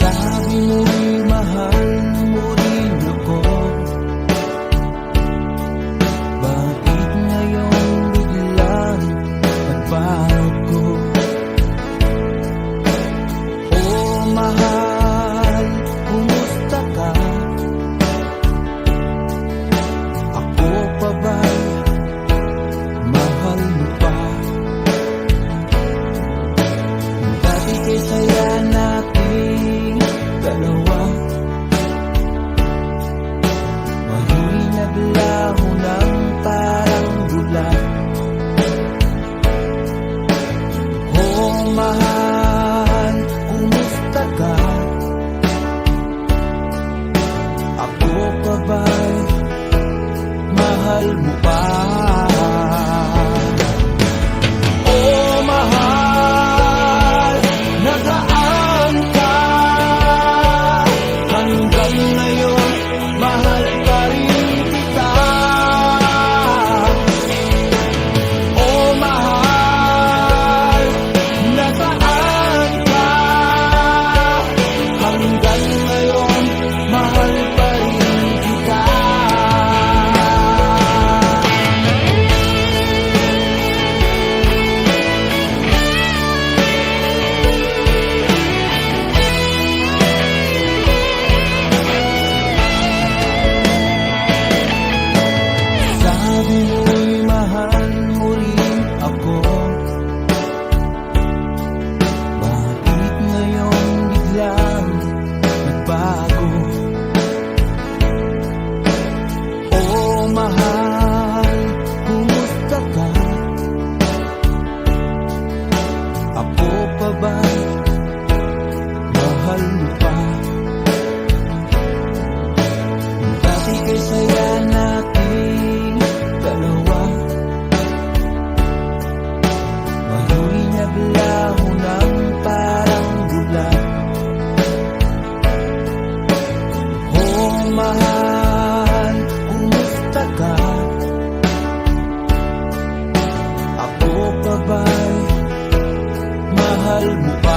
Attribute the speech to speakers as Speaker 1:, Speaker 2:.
Speaker 1: Sabi mo'y mahal mo rin ako. Bakit ngayon biglang nagbago? Oh mahal, kumusta ka? Ako pa ba'y mahal mo pa? Dati kay saya nating dalawa, ngayon naglaho ng parang bulan. Oh mahal, kumusta ka? Ako pa ba'y mahal mo pa? Oh mahal, nagaan ka. Hanggang ngayon, mahal pa rin kita. Oh mahal, nagaan ka. Hanggang ngayon, mahal pa rin kita. Sabi mo'y mahal mo rin ako. Bakit ngayon biglang nagbago? Oh mahal, kumusta ka? Ako pa ba'y mahal mo pa? Dati kay saya nating dalawa, ngayon naglaho ng parang bulan. Oh mahal, kumusta ka? Ako pa ba'y mahal mo pa?